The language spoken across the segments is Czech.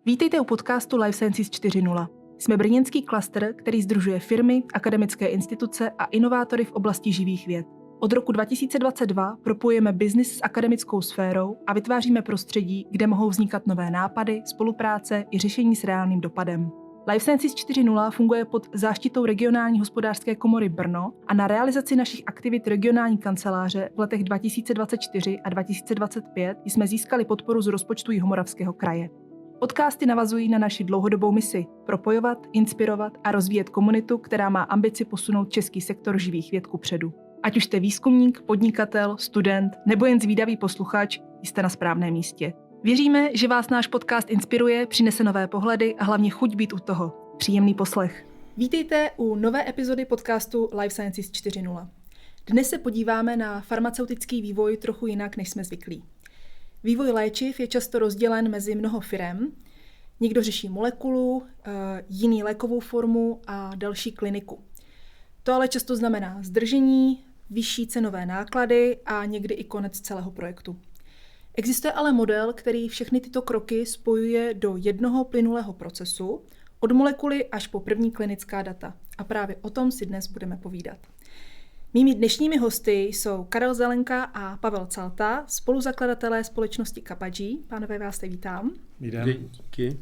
Vítejte u podcastu Life Sciences 4.0. Jsme brněnský klaster, který sdružuje firmy, akademické instituce a inovátory v oblasti živých věd. Od roku 2022 propojujeme biznis s akademickou sférou a vytváříme prostředí, kde mohou vznikat nové nápady, spolupráce i řešení s reálným dopadem. Life Sciences 4.0 funguje pod záštitou Regionální hospodářské komory Brno a na realizaci našich aktivit regionální kanceláře v letech 2024 a 2025 jsme získali podporu z rozpočtu Jihomoravského kraje. Podcasty navazují na naši dlouhodobou misi propojovat, inspirovat a rozvíjet komunitu, která má ambici posunout český sektor živých věd kupředu. Ať už jste výzkumník, podnikatel, student nebo jen zvídavý posluchač, jste na správném místě. Věříme, že vás náš podcast inspiruje, přinese nové pohledy a hlavně chuť být u toho. Příjemný poslech. Vítejte u nové epizody podcastu Life Sciences 4.0. Dnes se podíváme na farmaceutický vývoj trochu jinak, než jsme zvyklí. Vývoj léčiv je často rozdělen mezi mnoho firem. Někdo řeší molekulu, jiný lékovou formu a další kliniku. To ale často znamená zdržení, vyšší cenové náklady a někdy i konec celého projektu. Existuje ale model, který všechny tyto kroky spojuje do jednoho plynulého procesu, od molekuly až po první klinická data. A právě o tom si dnes budeme povídat. Mými dnešními hosty jsou Karel Zelenka a Pavel Calta, spoluzakladatelé společnosti Capagi. Pánové, vás tady vítám. Díky.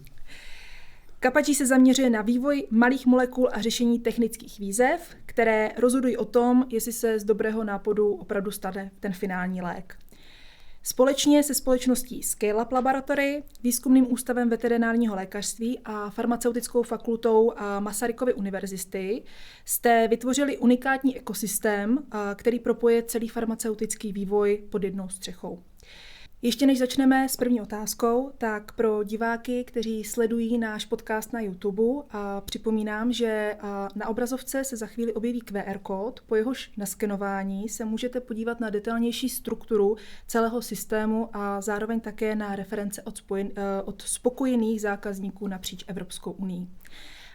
Capagi se zaměřuje na vývoj malých molekul a řešení technických výzev, které rozhodují o tom, jestli se z dobrého nápadu opravdu stane ten finální lék. Společně se společností Scale-up Laboratory, Výzkumným ústavem veterinárního lékařství a farmaceutickou fakultou Masarykovy univerzity jste vytvořili unikátní ekosystém, který propoje celý farmaceutický vývoj pod jednou střechou. Ještě než začneme s první otázkou, tak pro diváky, kteří sledují náš podcast na YouTube, připomínám, že na obrazovce se za chvíli objeví QR kód, po jehož naskenování se můžete podívat na detailnější strukturu celého systému a zároveň také na reference od spokojených zákazníků napříč Evropskou unií.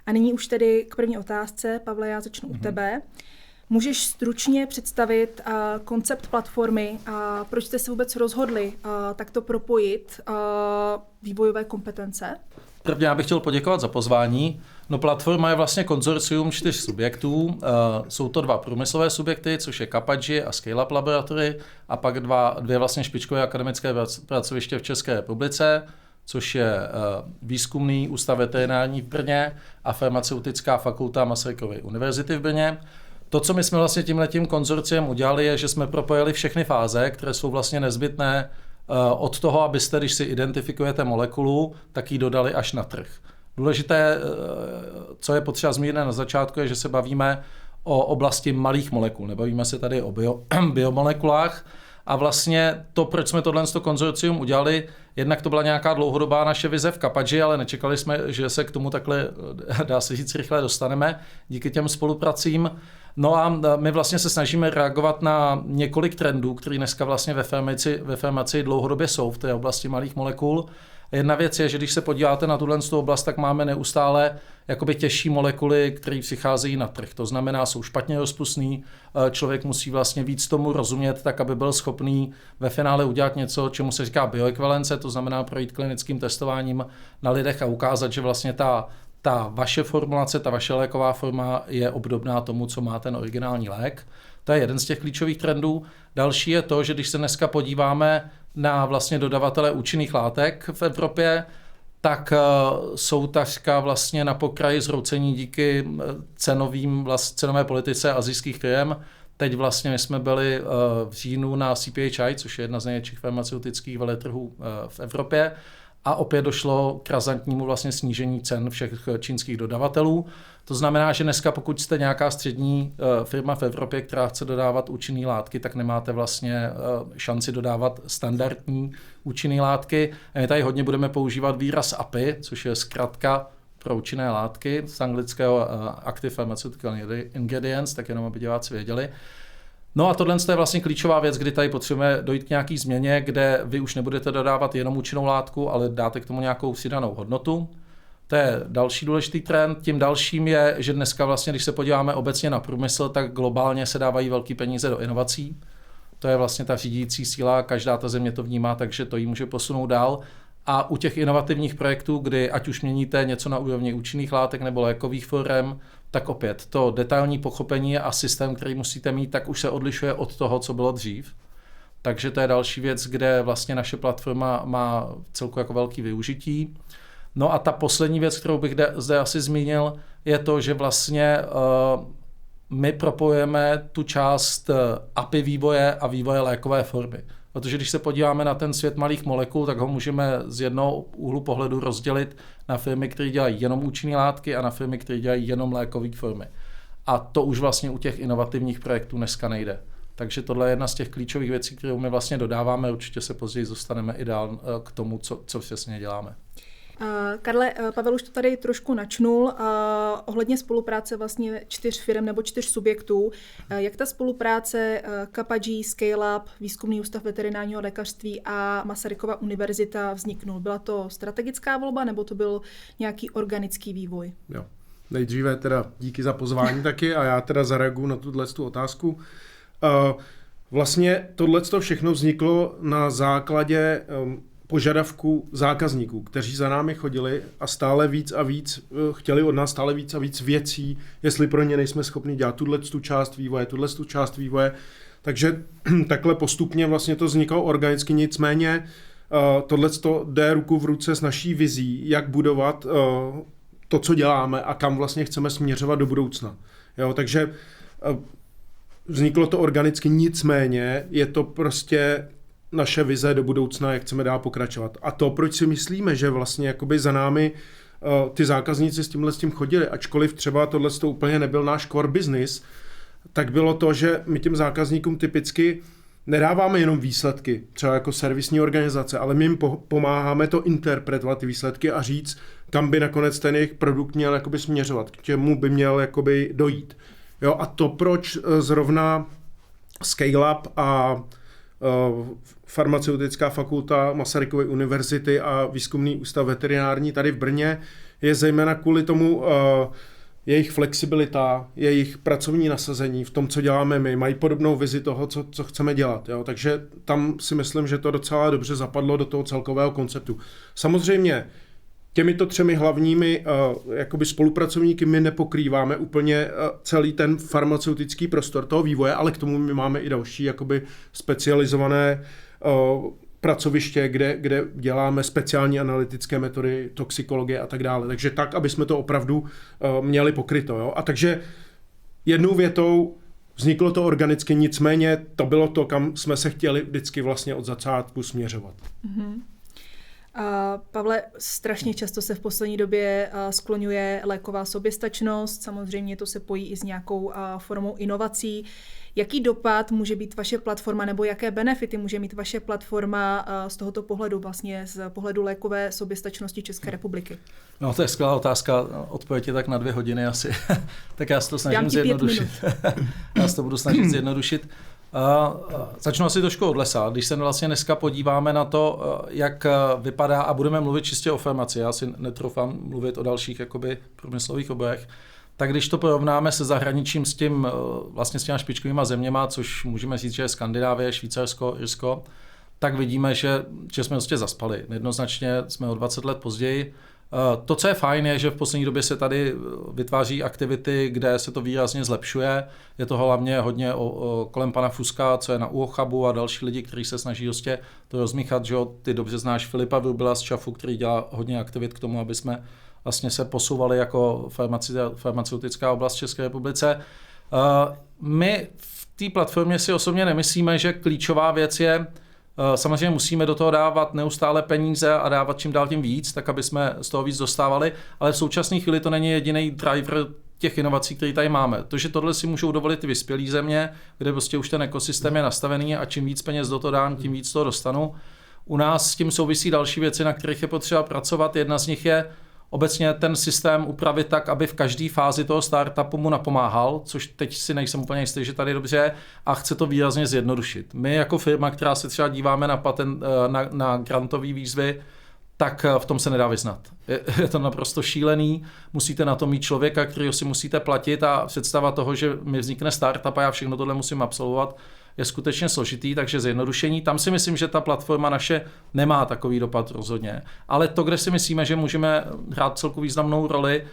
A nyní už tedy k první otázce. Pavle, já začnu u tebe. Můžeš stručně představit koncept platformy a proč jste se vůbec rozhodli takto propojit vývojové kompetence? Prvně já bych chtěl poděkovat za pozvání. No, platforma je vlastně konzorcium 4 subjektů. Jsou to 2 průmyslové subjekty, což je Capagi a Scale-up Laboratory, a pak dvě vlastně špičkové akademické pracoviště v České republice, což je Výzkumný ústav veterinární v Brně a Farmaceutická fakulta Masarykovy univerzity v Brně. To, co my jsme vlastně tímhletím konzorciem udělali, je, že jsme propojili všechny fáze, které jsou vlastně nezbytné od toho, abyste, když si identifikujete molekulu, tak ji dodali až na trh. Důležité, co je potřeba zmínit na začátku, je, že se bavíme o oblasti malých molekul. Nebavíme se tady o biomolekulách. A vlastně to, proč jsme tohle konzorcium udělali, jednak to byla nějaká dlouhodobá naše vize v Capagi, ale nečekali jsme, že se k tomu takhle, dá se říct, rychle dostaneme díky těm spolupracím. No a my vlastně se snažíme reagovat na několik trendů, které dneska vlastně ve farmacii dlouhodobě jsou v té oblasti malých molekul. Jedna věc je, že když se podíváte na tuhle oblast, tak máme neustále jakoby těžší molekuly, které přicházejí na trh. To znamená, jsou špatně rozpustný, člověk musí vlastně víc tomu rozumět, tak aby byl schopný ve finále udělat něco, čemu se říká bioekvivalence, to znamená projít klinickým testováním na lidech a ukázat, že vlastně ta vaše formulace, ta vaše léková forma je obdobná tomu, co má ten originální lék. To je jeden z těch klíčových trendů. Další je to, že když se dneska podíváme na vlastně dodavatele účinných látek v Evropě, tak jsou takřka vlastně na pokraji zhroucení díky cenové politice asijských firm. Teď vlastně my jsme byli v říjnu na CPHI, což je jedna z největších farmaceutických veletrhů v Evropě. A opět došlo k razantnímu vlastně snížení cen všech čínských dodavatelů. To znamená, že dneska, pokud jste nějaká střední firma v Evropě, která chce dodávat účinné látky, tak nemáte vlastně šanci dodávat standardní účinné látky. A my tady hodně budeme používat výraz API, což je zkratka pro účinné látky, z anglického Active Pharmaceutical Ingredients, tak jenom aby diváci věděli. No a tohle je vlastně klíčová věc, kdy tady potřebujeme dojít k nějaký změně, kde vy už nebudete dodávat jenom účinnou látku, ale dáte k tomu nějakou přidanou hodnotu. To je další důležitý trend. Tím dalším je, že dneska vlastně, když se podíváme obecně na průmysl, tak globálně se dávají velké peníze do inovací. To je vlastně ta řídící síla, každá ta země to vnímá, takže to jí může posunout dál. A u těch inovativních projektů, kdy ať už měníte něco na úrovni účinných látek nebo lékových forem, tak opět to detailní pochopení a systém, který musíte mít, tak už se odlišuje od toho, co bylo dřív. Takže to je další věc, kde vlastně naše platforma má celku jako velký využití. No a ta poslední věc, kterou bych zde asi zmínil, je to, že vlastně my propojujeme tu část API vývoje a vývoje lékové formy. Protože když se podíváme na ten svět malých molekul, tak ho můžeme z jednoho úhlu pohledu rozdělit na firmy, které dělají jenom účinné látky a na firmy, které dělají jenom lékové formy. A to už vlastně u těch inovativních projektů dneska nejde. Takže tohle je jedna z těch klíčových věcí, kterou my vlastně dodáváme. Určitě se později dostaneme i dál k tomu, co přesně děláme. Karle, Pavel už to tady trošku načnul ohledně spolupráce vlastně 4 firm nebo 4 subjektů. Jak ta spolupráce Capagi, Scale-up, Výzkumný ústav veterinárního lékařství a Masarykova univerzita vzniknul? Byla to strategická volba nebo to byl nějaký organický vývoj? Jo. Nejdříve teda díky za pozvání taky a já teda zareaguju na tu otázku. Vlastně tohleto všechno vzniklo na základě požadavku zákazníků, kteří za námi chodili a stále víc a víc chtěli od nás stále víc a víc věcí, jestli pro ně nejsme schopni dělat tu část vývoje. Takže takhle postupně vlastně to vzniklo organicky, nicméně tohleto jde ruku v ruce s naší vizí, jak budovat to, co děláme a kam vlastně chceme směřovat do budoucna. Jo, takže vzniklo to organicky, nicméně je to prostě naše vize do budoucna, jak chceme dál pokračovat. A to, proč si myslíme, že vlastně jakoby za námi ty zákazníci s tím chodili, ačkoliv třeba tohle úplně nebyl náš core business, tak bylo to, že my těm zákazníkům typicky nedáváme jenom výsledky, třeba jako servisní organizace, ale my jim pomáháme to interpretovat ty výsledky a říct, kam by nakonec ten jejich produkt měl jakoby směřovat, k čemu by měl jakoby dojít. Jo, a to, proč zrovna Scale-up a farmaceutická fakulta Masarykovy univerzity a Výzkumný ústav veterinární tady v Brně, je zejména kvůli tomu jejich flexibilita, jejich pracovní nasazení v tom, co děláme my. Mají podobnou vizi toho, co chceme dělat. Jo? Takže tam si myslím, že to docela dobře zapadlo do toho celkového konceptu. Samozřejmě těmito 3 hlavními jakoby spolupracovníky my nepokrýváme úplně celý ten farmaceutický prostor toho vývoje, ale k tomu my máme i další jakoby specializované pracoviště, kde děláme speciální analytické metody, toxikologie a tak dále. Takže tak, aby jsme to opravdu měli pokryto. Jo? A takže jednou větou vzniklo to organicky, nicméně to bylo to, kam jsme se chtěli vždycky vlastně od začátku směřovat. Mm-hmm. Pavle, strašně často se v poslední době skloňuje léková soběstačnost, samozřejmě to se pojí i s nějakou formou inovací. Jaký dopad může být vaše platforma nebo jaké benefity může mít vaše platforma z tohoto pohledu, vlastně z pohledu lékové soběstačnosti České republiky? No to je skvělá otázka, odpověď je tak na 2 hodiny asi. Tak já se to snažím zjednodušit. Já se to budu snažit zjednodušit. Začnu asi trošku od lesa. Když se vlastně dneska podíváme na to, jak vypadá, a budeme mluvit čistě o farmacii, já si netroufám mluvit o dalších jakoby průmyslových oborech, tak když to porovnáme se zahraničím s těma špičkovýma zeměma, což můžeme říct, že je Skandinávie, Švýcarsko, Irsko, tak vidíme, že jsme prostě zaspali. Jednoznačně jsme o 20 let později. To, co je fajn, je, že v poslední době se tady vytváří aktivity, kde se to výrazně zlepšuje. Je to hlavně hodně kolem pana Fuska, co je na UOCHABu a další lidi, kteří se snaží prostě to rozmíchat, že ty dobře znáš Filipa Vrubila z ČAFu, který dělá hodně aktivit k tomu, aby jsme vlastně se posouvali jako farmaceutická oblast v České republice. My v té platformě si osobně nemyslíme, že klíčová věc je, samozřejmě musíme do toho dávat neustále peníze a dávat čím dál tím víc, tak aby jsme z toho víc dostávali, ale v současné chvíli to není jediný driver těch inovací, které tady máme. To, že tohle si můžou dovolit i vyspělé země, kde prostě už ten ekosystém je nastavený a čím víc peněz do toho dám, tím víc toho dostanu. U nás s tím souvisí další věci, na kterých je potřeba pracovat. Jedna z nich je obecně ten systém upravit tak, aby v každé fázi toho startupu mu napomáhal, což teď si nejsem úplně jistý, že tady dobře, a chce to výrazně zjednodušit. My jako firma, která se třeba díváme na grantové výzvy, tak v tom se nedá vyznat. Je to naprosto šílený, musíte na to mít člověka, kterýho si musíte platit, a představa toho, že mi vznikne startup a já všechno tohle musím absolvovat, je skutečně složitý, takže zjednodušení. Tam si myslím, že ta platforma naše nemá takový dopad rozhodně. Ale to, kde si myslíme, že můžeme hrát celku významnou roli,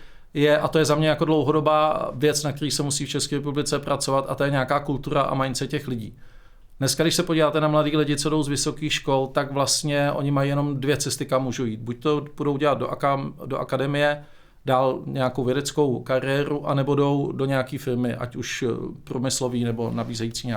a to je za mě jako dlouhodobá věc, na který se musí v České republice pracovat, a to je nějaká kultura a mindset těch lidí. Dneska, když se podíváte na mladý lidi, co jdou z vysokých škol, tak vlastně oni mají jenom 2 cesty, kam můžou jít. Buď to budou dělat do akademie, dál nějakou vědeckou kariéru, anebo jdou do nějaké firmy, ať už průmyslový nebo nabízející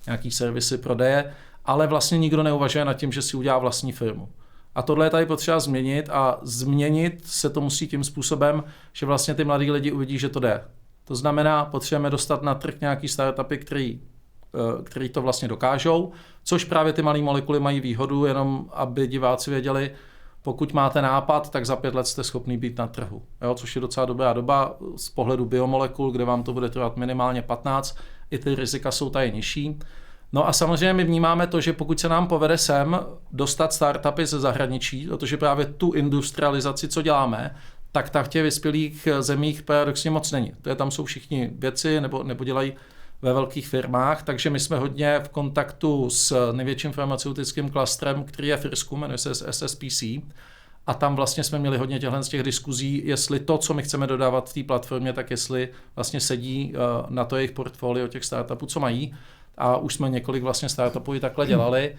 nějaký servisy prodeje, ale vlastně nikdo neuvažuje nad tím, že si udělá vlastní firmu. A tohle je tady potřeba změnit a změnit se to musí tím způsobem, že vlastně ty mladí lidi uvidí, že to jde. To znamená, potřebujeme dostat na trh nějaký startupy, který to vlastně dokážou, což právě ty malé molekuly mají výhodu, jenom aby diváci věděli, pokud máte nápad, tak za 5 let jste schopný být na trhu. Jo, což je docela dobrá doba z pohledu biomolekul, kde vám to bude trvat minimálně 15, i ty rizika jsou tady nižší. No a samozřejmě my vnímáme to, že pokud se nám povede sem dostat startupy ze zahraničí, protože právě tu industrializaci, co děláme, tak v těch vyspělých zemích paradoxně moc není. Tam jsou všichni vědci nebo dělají ve velkých firmách, takže my jsme hodně v kontaktu s největším farmaceutickým klastrem, který je v Irsku, jmenuje se SSPC, a tam vlastně jsme měli hodně z těch diskuzí, jestli to, co my chceme dodávat v té platformě, tak jestli vlastně sedí na to jejich portfolio těch startupů, co mají, a už jsme několik vlastně startupů i takhle dělali.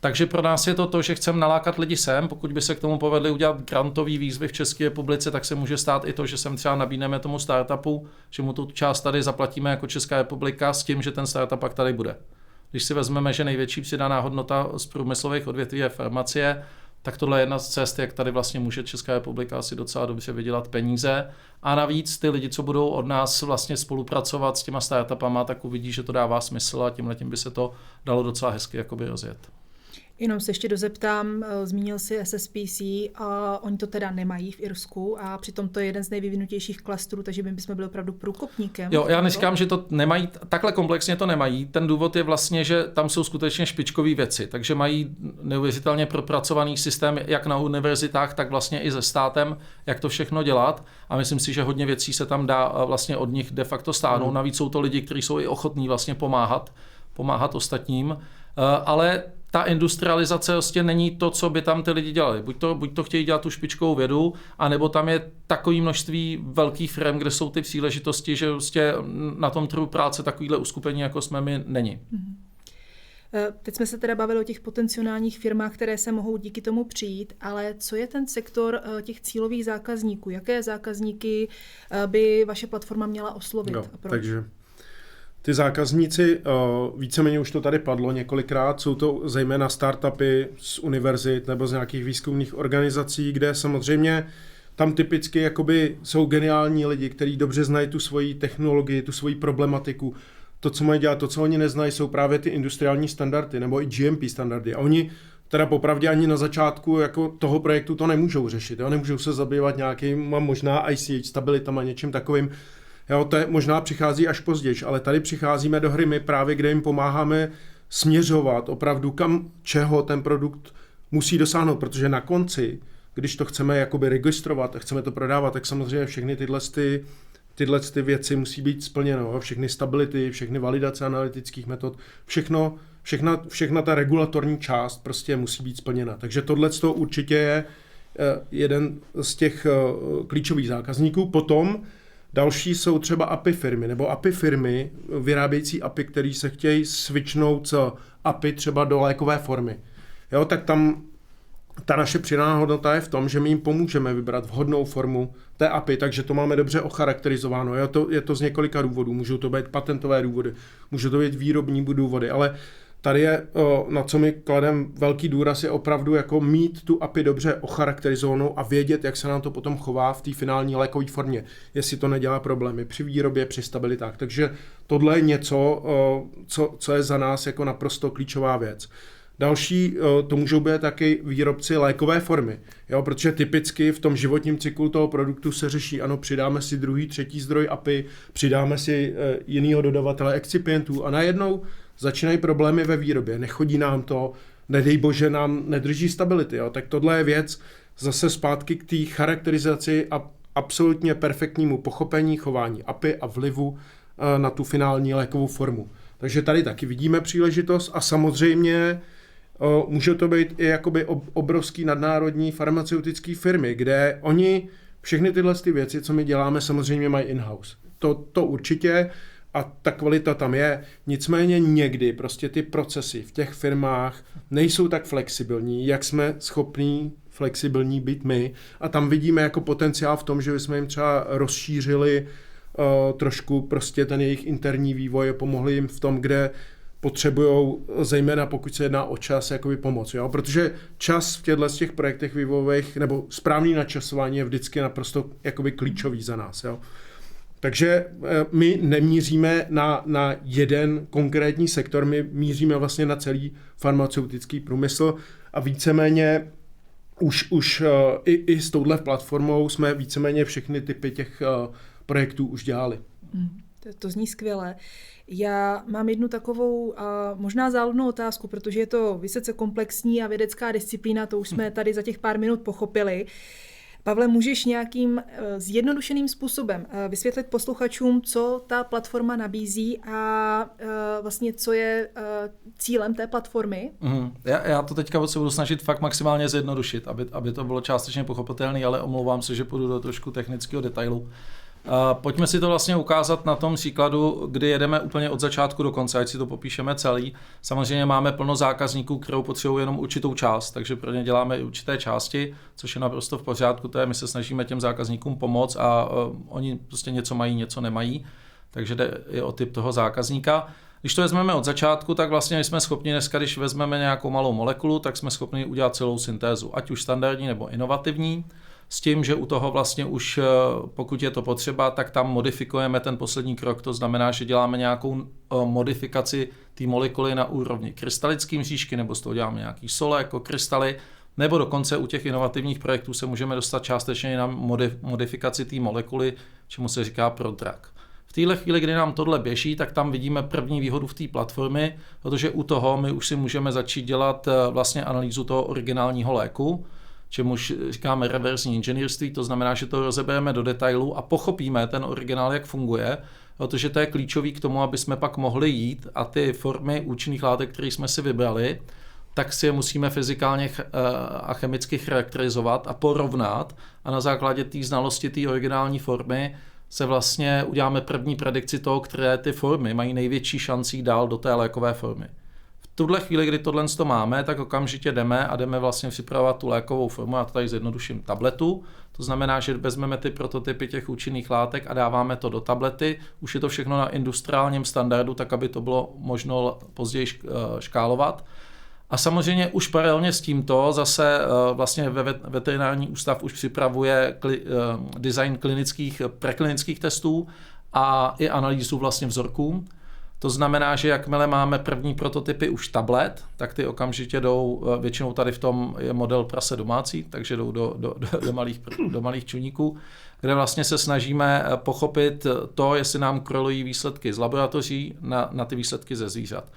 Takže pro nás je to, že chceme nalákat lidi sem. Pokud by se k tomu povedli udělat grantový výzvy v České republice, tak se může stát i to, že sem třeba nabídneme tomu startupu, že mu tu část tady zaplatíme jako Česká republika s tím, že ten startup pak tady bude. Když si vezmeme, že největší přidaná hodnota z průmyslových odvětví je farmacie, tak tohle je jedna z cest, jak tady vlastně může Česká republika asi docela dobře vydělat peníze. A navíc ty lidi, co budou od nás vlastně spolupracovat s těma startupama, tak uvidí, že to dává smysl a tímhletím by se to dalo docela hezky jakoby rozjet. Jenom se ještě dozeptám, zmínil si SSPC a oni to teda nemají v Irsku a přitom to je jeden z nejvyvinutějších klastrů, takže my bychom byli opravdu průkopníkem. Jo, já neříkám, že to nemají, takhle komplexně to nemají. Ten důvod je vlastně, že tam jsou skutečně špičkové věci, takže mají neuvěřitelně propracovaný systém jak na univerzitách, tak vlastně i se státem, jak to všechno dělat, a myslím si, že hodně věcí se tam dá vlastně od nich de facto stáhnout. Navíc jsou to lidi, kteří jsou i ochotní vlastně pomáhat ostatním, ale ta industrializace vlastně není to, co by tam ty lidi dělali. Buď to chtějí dělat tu špičkovou vědu, anebo tam je takové množství velkých firm, kde jsou ty příležitosti, že vlastně na tom trhu práce takovýhle uskupení, jako jsme my, není. Teď jsme se teda bavili o těch potenciálních firmách, které se mohou díky tomu přijít, ale co je ten sektor těch cílových zákazníků? Jaké zákazníky by vaše platforma měla oslovit? No, takže ty zákazníci, víceméně už to tady padlo několikrát, jsou to zejména startupy z univerzit nebo z nějakých výzkumných organizací, kde samozřejmě tam typicky jakoby jsou geniální lidi, kteří dobře znají tu svoji technologii, tu svoji problematiku. To, co mají dělat, to, co oni neznají, jsou právě ty industriální standardy nebo i GMP standardy. A oni teda popravdě ani na začátku jako toho projektu to nemůžou řešit. Jo? Nemůžou se zabývat nějakým možná ICH stabilitama, něčím takovým. Jo, to je, možná přichází až později, ale tady přicházíme do hry my právě, kde jim pomáháme směřovat opravdu čeho ten produkt musí dosáhnout, protože na konci, když to chceme jakoby registrovat a chceme to prodávat, tak samozřejmě všechny tyhle věci musí být splněno, všechny stability, všechny validace analytických metod, všechna ta regulatorní část prostě musí být splněna. Takže tohle určitě je jeden z těch klíčových zákazníků. Potom další jsou třeba API firmy, nebo API firmy vyrábějící API, který se chtějí switchnout z API třeba do lékové formy. Jo, tak tam ta naše přidaná hodnota je v tom, že my jim pomůžeme vybrat vhodnou formu té API, takže to máme dobře ocharakterizováno. Je to z několika důvodů. Můžou to být patentové důvody, můžou to být výrobní důvody, ale tady je, na co my klademe velký důraz, je opravdu jako mít tu API dobře ocharakterizovanou a vědět, jak se nám to potom chová v té finální lékové formě, jestli to nedělá problémy při výrobě, při stabilitách. Takže tohle je něco, co je za nás jako naprosto klíčová věc. Další, to můžou být taky výrobci lékové formy, jo, protože typicky v tom životním cyklu toho produktu se řeší, ano, přidáme si druhý, třetí zdroj API, přidáme si jinýho dodavatele excipientů a najednou začínají problémy ve výrobě, nechodí nám to, nedej bože, nám nedrží stability, jo, tak tohle je věc zase zpátky k té charakterizaci a absolutně perfektnímu pochopení chování API a vlivu na tu finální lékovou formu. Takže tady taky vidíme příležitost a samozřejmě může to být i jakoby obrovský nadnárodní farmaceutické firmy, kde oni všechny tyhle ty věci, co my děláme, samozřejmě mají in-house. To určitě a ta kvalita tam je. Nicméně někdy prostě ty procesy v těch firmách nejsou tak flexibilní, jak jsme schopní flexibilní být my. A tam vidíme jako potenciál v tom, že jsme jim třeba rozšířili trošku prostě ten jejich interní vývoj a pomohli jim v tom, kde potřebujou, zejména pokud se jedná o čas, jakoby pomoc. Jo? Protože čas v těchto těch projektech vývojových nebo správný načasování je vždycky naprosto jakoby klíčový za nás. Jo? Takže my nemíříme na jeden konkrétní sektor, my míříme vlastně na celý farmaceutický průmysl a víceméně už i s touhle platformou jsme víceméně všechny typy těch projektů už dělali. To zní skvěle. Já mám jednu takovou možná záludnou otázku, protože je to vysoce komplexní a vědecká disciplína, to už jsme tady za těch pár minut pochopili. Pavle, můžeš nějakým zjednodušeným způsobem vysvětlit posluchačům, co ta platforma nabízí a vlastně co je cílem té platformy? Já to teďka se budu snažit fakt maximálně zjednodušit, aby to bylo částečně pochopitelné, ale omlouvám se, že půjdu do trošku technického detailu. Pojďme si to vlastně ukázat na tom příkladu, kdy jedeme úplně od začátku do konce, ať si to popíšeme celý. Samozřejmě máme plno zákazníků, kterou potřebují jenom určitou část, takže pro ně děláme i určité části, což je naprosto v pořádku, to je, my se snažíme těm zákazníkům pomoct a oni prostě něco mají, něco nemají, takže jde i o typ toho zákazníka. Když to vezmeme od začátku, tak vlastně jsme schopni dneska, když vezmeme nějakou malou molekulu, tak jsme schopni udělat celou syntézu, ať už standardní nebo inovativní. S tím, že u toho vlastně už, pokud je to potřeba, tak tam modifikujeme ten poslední krok, to znamená, že děláme nějakou modifikaci té molekuly na úrovni krystalické mřížky, nebo z toho děláme nějaký sole jako krystaly, nebo dokonce u těch inovativních projektů se můžeme dostat částečně na modifikaci té molekuly, čemu se říká prodrug. V téhle chvíli, kdy nám tohle běží, tak tam vidíme první výhodu v té platformy, protože u toho my už si můžeme začít dělat vlastně analýzu toho originálního léku, čemuž říkáme reverzní inženýrství, to znamená, že to rozebereme do detailu a pochopíme ten originál, jak funguje, protože to je klíčový k tomu, aby jsme pak mohli jít a ty formy účinných látek, které jsme si vybrali, tak si je musíme fyzikálně a chemicky charakterizovat a porovnat a na základě té znalosti té originální formy se vlastně uděláme první predikci toho, které ty formy mají největší šancí dál do té lékové formy. V tuhle chvíli, kdy tohle máme, tak okamžitě jdeme vlastně připravovat tu lékovou formu, já to tady zjednoduším, tabletu. To znamená, že vezmeme ty prototypy těch účinných látek a dáváme to do tablety. Už je to všechno na industriálním standardu, tak aby to bylo možno později škálovat. A samozřejmě už paralelně s tímto zase vlastně veterinární ústav už připravuje design preklinických testů a i analýzu vlastně vzorků. To znamená, že jakmile máme první prototypy už tablet, tak ty okamžitě jdou, většinou tady v tom je model prase domácí, takže jdou do malých čuníků, kde vlastně se snažíme pochopit to, jestli nám korelují výsledky z laboratoří na ty výsledky ze zvířat.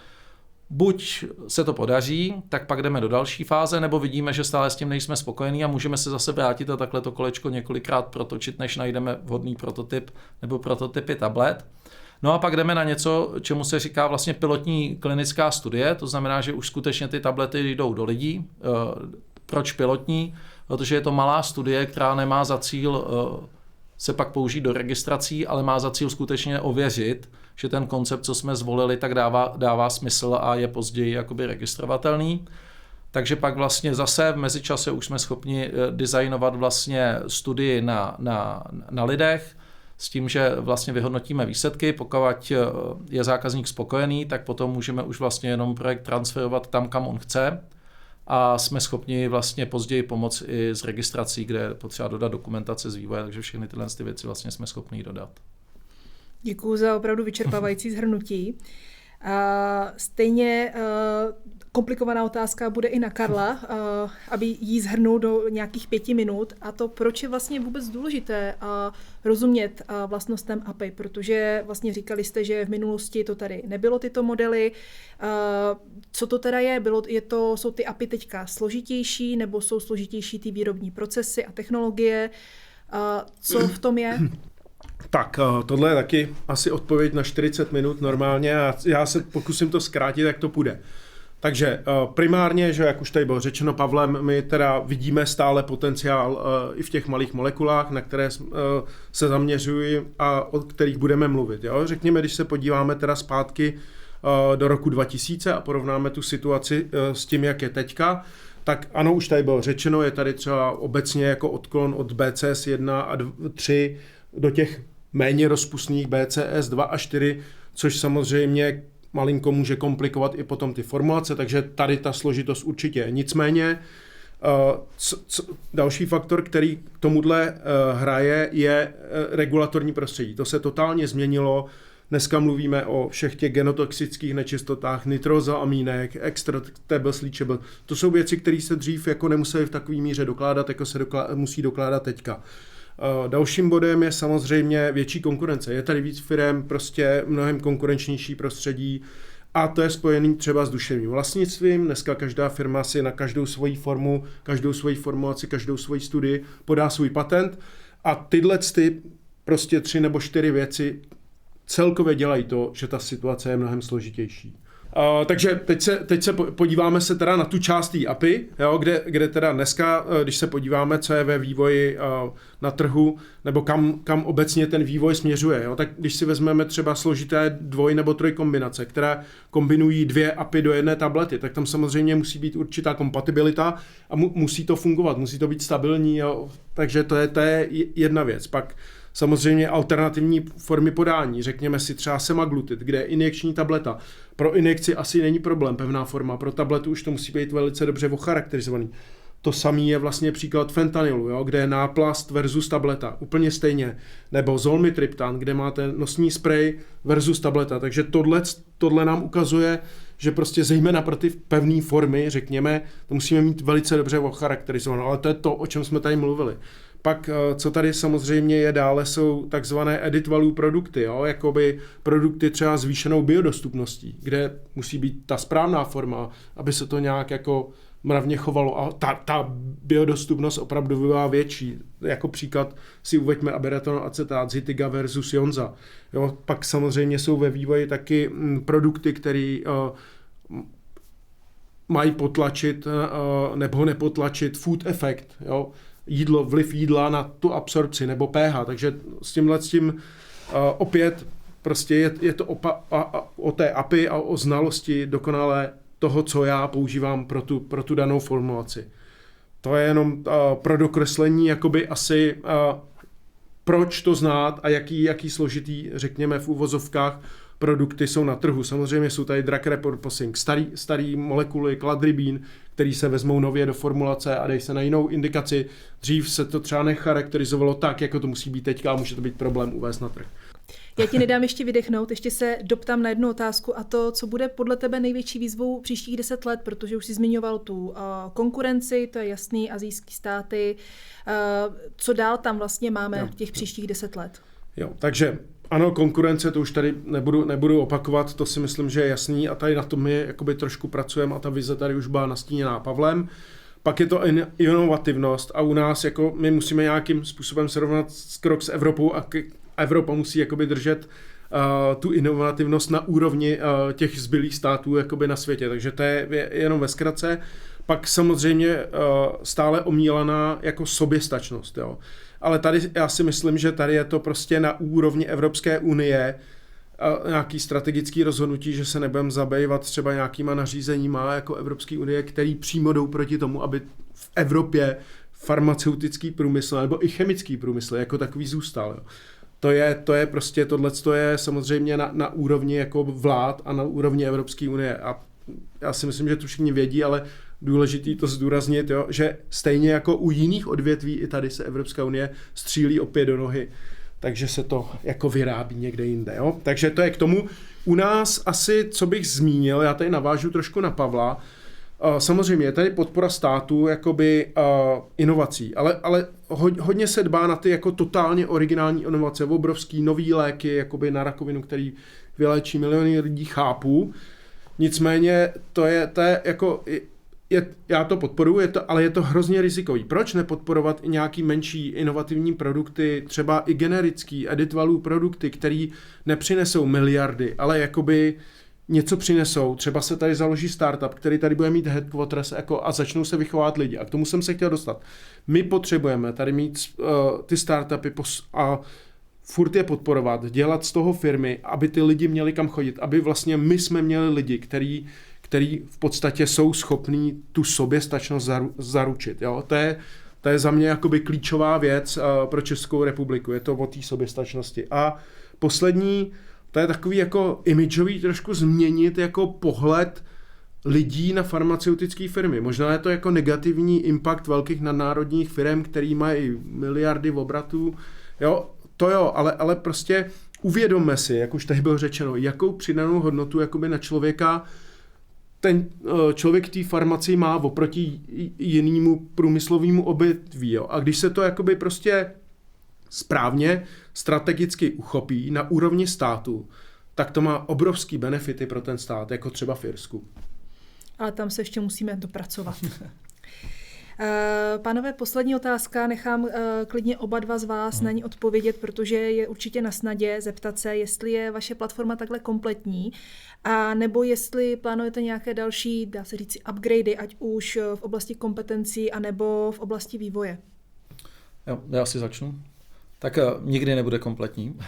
Buď se to podaří, tak pak jdeme do další fáze, nebo vidíme, že stále s tím nejsme spokojení a můžeme se zase vrátit a takhle to kolečko několikrát protočit, než najdeme vhodný prototyp nebo prototypy tablet. No a pak jdeme na něco, čemu se říká vlastně pilotní klinická studie, to znamená, že už skutečně ty tablety jdou do lidí. Proč pilotní? Protože je to malá studie, která nemá za cíl se pak použít do registrací, ale má za cíl skutečně ověřit, že ten koncept, co jsme zvolili, tak dává smysl a je později jakoby registrovatelný. Takže pak vlastně zase v mezičase už jsme schopni designovat vlastně studii na lidech, s tím, že vlastně vyhodnotíme výsledky, pokud je zákazník spokojený, tak potom můžeme už vlastně jenom projekt transferovat tam, kam on chce a jsme schopni vlastně později pomoct i s registrací, kde je potřeba dodat dokumentace z vývoje, takže všechny tyhle věci vlastně jsme schopni dodat. Děkuji za opravdu vyčerpávající shrnutí. Stejně komplikovaná otázka bude i na Karla, aby jí shrnul do nějakých 5 minut, a to, proč je vlastně vůbec důležité rozumět vlastnostem API, protože vlastně říkali jste, že v minulosti to tady nebylo tyto modely. Co to teda je? Jsou ty API teďka složitější, nebo jsou složitější ty výrobní procesy a technologie? Co v tom je? Tak, tohle je taky asi odpověď na 40 minut normálně a já se pokusím to zkrátit, jak to půjde. Takže primárně, že jak už tady bylo řečeno Pavlem, my teda vidíme stále potenciál i v těch malých molekulách, na které se zaměřují a o kterých budeme mluvit. Jo? Řekněme, když se podíváme teda zpátky do roku 2000 a porovnáme tu situaci s tím, jak je teďka, tak ano, už tady bylo řečeno, je tady třeba obecně jako odklon od BCS 1 a 3 do těch méně rozpustných BCS 2 a 4, což samozřejmě malinko může komplikovat i potom ty formulace, takže tady ta složitost určitě je. Nicméně další faktor, který k tomuhle hraje, je regulatorní prostředí. To se totálně změnilo. Dneska mluvíme o všech těch genotoxických nečistotách, nitrozoamínek, extractables, leachable. To jsou věci, které se dřív jako nemuseli v takové míře dokládat, jako se musí dokládat teďka. Dalším bodem je samozřejmě větší konkurence. Je tady víc firem, prostě mnohem konkurenčnější prostředí a to je spojený třeba s duševním vlastnictvím. Dneska každá firma si na každou svoji formu, každou svoji formulaci, každou svoji studii podá svůj patent a tyhle prostě 3 nebo 4 věci celkově dělají to, že ta situace je mnohem složitější. Takže teď se podíváme se teda na tu část té API, jo, kde teda dneska, když se podíváme, co je ve vývoji na trhu, nebo kam obecně ten vývoj směřuje, jo, tak když si vezmeme třeba složité 2 nebo 3 kombinace, které kombinují 2 API do jedné tablety, tak tam samozřejmě musí být určitá kompatibilita a musí to fungovat, musí to být stabilní, jo, takže to je jedna věc. Pak samozřejmě alternativní formy podání, řekněme si třeba semaglutid, kde je injekční tableta. Pro injekci asi není problém, pevná forma, pro tabletu už to musí být velice dobře ocharakterizovaný. To samý je vlastně příklad fentanylu, jo, kde je náplast versus tableta, úplně stejně. Nebo zolmitriptan, kde máte nosní sprej versus tableta. Takže tohle nám ukazuje, že prostě zejména pro ty pevné formy, řekněme, to musíme mít velice dobře ocharakterizované. Ale to je to, o čem jsme tady mluvili. Pak, co tady samozřejmě je dále, jsou takzvané added value produkty, jo? Jakoby produkty třeba zvýšenou biodostupností, kde musí být ta správná forma, aby se to nějak jako mravně chovalo a ta biodostupnost opravdu byla větší. Jako příklad si uveďme abiratonacetát, Zytiga versus Jonza. Jo? Pak samozřejmě jsou ve vývoji taky produkty, které mají potlačit nebo nepotlačit food efekt, jo? Vliv jídla na tu absorpci nebo pH, takže s tím opět prostě je to o té API a o znalosti dokonale toho, co já používám pro tu danou formulaci. To je jenom pro dokreslení jakoby asi proč to znát a jaký složitý, řekněme v uvozovkách, produkty jsou na trhu. Samozřejmě jsou tady drug repurposing, starý molekuly, kladribín, který se vezmou nově do formulace a dají se na jinou indikaci. Dřív se to třeba necharakterizovalo tak, jako to musí být teďka a může to být problém uvést na trh. Já ti nedám ještě vydechnout, ještě se doptám na jednu otázku a to, co bude podle tebe největší výzvou příštích 10 let, protože už jsi zmiňoval tu konkurenci, to je jasný, asijský státy. Co dál tam vlastně máme v těch příštích 10 let? Jo, takže ano, konkurence, to už tady nebudu opakovat, to si myslím, že je jasný a tady na tom my jakoby trošku pracujeme a ta vize tady už byla nastíněná Pavlem. Pak je to inovativnost a u nás jako my musíme nějakým způsobem srovnat krok s Evropou a Evropa musí jakoby držet tu inovativnost na úrovni těch zbylých států jakoby na světě, takže to je jenom ve zkratce. Pak samozřejmě stále omílaná jako soběstačnost, jo. Ale tady já si myslím, že tady je to prostě na úrovni Evropské unie nějaký strategický rozhodnutí, že se nebudeme zabývat třeba nějakýma nařízeníma jako Evropské unie, který přímo jdou proti tomu, aby v Evropě farmaceutický průmysl nebo i chemický průmysl jako takový zůstal. Jo. To je prostě, tohleto je samozřejmě na úrovni jako vlád a na úrovni Evropské unie a já si myslím, že to všichni vědí, ale důležitý to zdůraznit, jo, že stejně jako u jiných odvětví i tady se Evropská unie střílí opět do nohy, takže se to jako vyrábí někde jinde. Jo. Takže to je k tomu. U nás asi, co bych zmínil, já tady navážu trošku na Pavla, samozřejmě je tady podpora státu jakoby inovací, ale hodně se dbá na ty jako totálně originální inovace, obrovský nový léky jakoby na rakovinu, který vyléčí miliony lidí, chápu. Nicméně to je jako já to podporuji, ale je to hrozně rizikový. Proč nepodporovat i nějaký menší inovativní produkty, třeba i generický edit value produkty, který nepřinesou miliardy, ale jakoby něco přinesou. Třeba se tady založí startup, který tady bude mít headquarters a začnou se vychovávat lidi. A k tomu jsem se chtěl dostat. My potřebujeme tady mít ty startupy a furt je podporovat, dělat z toho firmy, aby ty lidi měli kam chodit, aby vlastně my jsme měli lidi, který v podstatě jsou schopní tu soběstačnost zaručit. Jo? To je za mě jakoby klíčová věc pro Českou republiku. Je to o té soběstačnosti. A poslední, to je takový jako imidžový trošku změnit jako pohled lidí na farmaceutické firmy. Možná je to jako negativní impact velkých nadnárodních firm, který mají miliardy obratů. Jo, to jo, ale prostě uvědomme si, jak už tady bylo řečeno, jakou přidanou hodnotu jakoby na člověka ten člověk v té farmacii má oproti jinému průmyslovému odvětví. Jo. A když se to jakoby prostě správně, strategicky uchopí na úrovni státu, tak to má obrovský benefity pro ten stát, jako třeba v Irsku. Ale tam se ještě musíme dopracovat. Pánové, poslední otázka, nechám klidně oba dva z vás na ní odpovědět, protože je určitě na snadě zeptat se, jestli je vaše platforma takhle kompletní, a nebo jestli plánujete nějaké další, dá se říct, upgradey, ať už v oblasti kompetencí, anebo v oblasti vývoje. Jo, já si začnu. Tak nikdy nebude kompletní.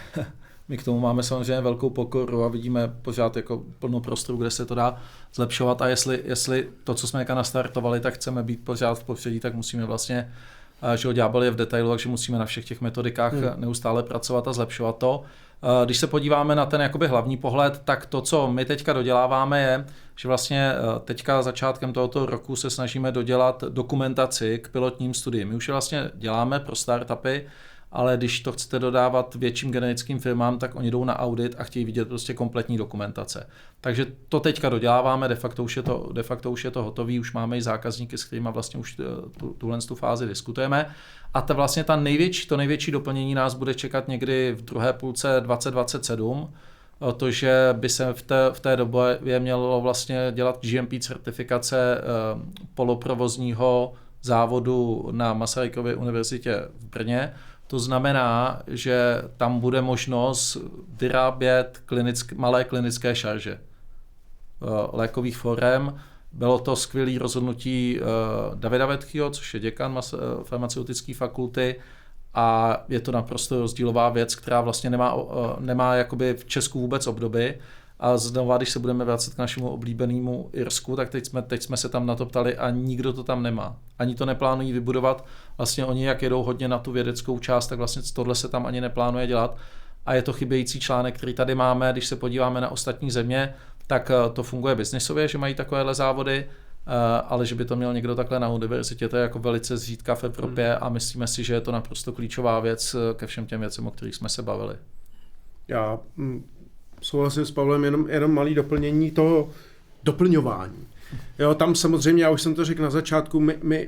My k tomu máme samozřejmě velkou pokoru a vidíme pořád jako plno prostoru, kde se to dá zlepšovat, a jestli to, co jsme nastartovali, tak chceme být pořád v popředí, tak musíme vlastně, že ďábel je v detailu, takže musíme na všech těch metodikách neustále pracovat a zlepšovat to. Když se podíváme na ten jakoby hlavní pohled, tak to, co my teďka doděláváme, je, že vlastně teďka začátkem tohoto roku se snažíme dodělat dokumentaci k pilotním studiím. My už je vlastně děláme pro startupy, ale když to chcete dodávat větším generickým firmám, tak oni jdou na audit a chtějí vidět prostě kompletní dokumentace. Takže to teďka doděláváme, de facto už je to hotový, už máme i zákazníky, s kterými vlastně už tuhle fázi diskutujeme. A to největší doplnění nás bude čekat někdy v druhé půlce 2027, to, že by se v té době mělo vlastně dělat GMP certifikace poloprovozního závodu na Masarykově univerzitě v Brně. To znamená, že tam bude možnost vyrábět malé klinické šarže lékových forem. Bylo to skvělé rozhodnutí Davida Vetchyho, což je děkan farmaceutické fakulty, a je to naprosto rozdílová věc, která vlastně nemá jakoby v Česku vůbec obdoby. A znovu, když se budeme vracet k našemu oblíbenému Irsku, tak teď jsme se tam na to ptali a nikdo to tam nemá. Ani to neplánují vybudovat. Vlastně oni, jak jedou hodně na tu vědeckou část, tak vlastně tohle se tam ani neplánuje dělat. A je to chybějící článek, který tady máme. Když se podíváme na ostatní země, tak to funguje biznisově, že mají takovéhle závody, ale že by to měl někdo takhle na univerzitě, to je jako velice zřídka v Evropě a myslíme si, že je to naprosto klíčová věc ke všem těm věcem, o kterých jsme se bavili. Já souhlasím s Pavlem, jenom malý doplnění toho doplňování. Jo, tam samozřejmě, já už jsem to řekl na začátku,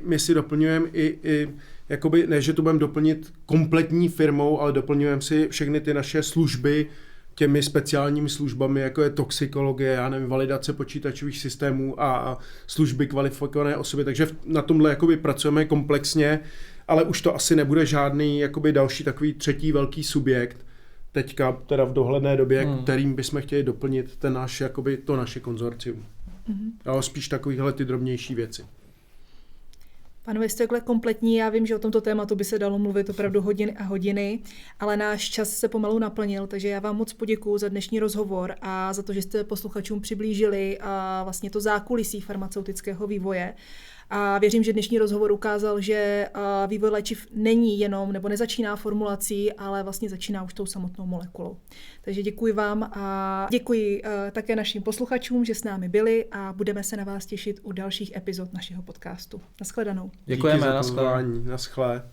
my si doplňujeme i jakoby, ne, že to budeme doplnit kompletní firmou, ale doplňujeme si všechny ty naše služby těmi speciálními službami, jako je toxikologie, já nevím, validace počítačových systémů a služby kvalifikované osoby, takže na tomhle jakoby pracujeme komplexně, ale už to asi nebude žádný jakoby další takový třetí velký subjekt, teďka teda v dohledné době, kterým bychom chtěli doplnit to naše konzorcium. Ale spíš takovýhle ty drobnější věci. Pánové, jste takhle kompletní, já vím, že o tomto tématu by se dalo mluvit opravdu hodiny a hodiny, ale náš čas se pomalu naplnil, takže já vám moc poděkuju za dnešní rozhovor a za to, že jste posluchačům přiblížili vlastně to zákulisí farmaceutického vývoje. A věřím, že dnešní rozhovor ukázal, že vývoj léčiv není jenom, nebo nezačíná formulací, ale vlastně začíná už tou samotnou molekulou. Takže děkuji vám a děkuji také našim posluchačům, že s námi byli a budeme se na vás těšit u dalších epizod našeho podcastu. Naschledanou. Děkujeme, naschle.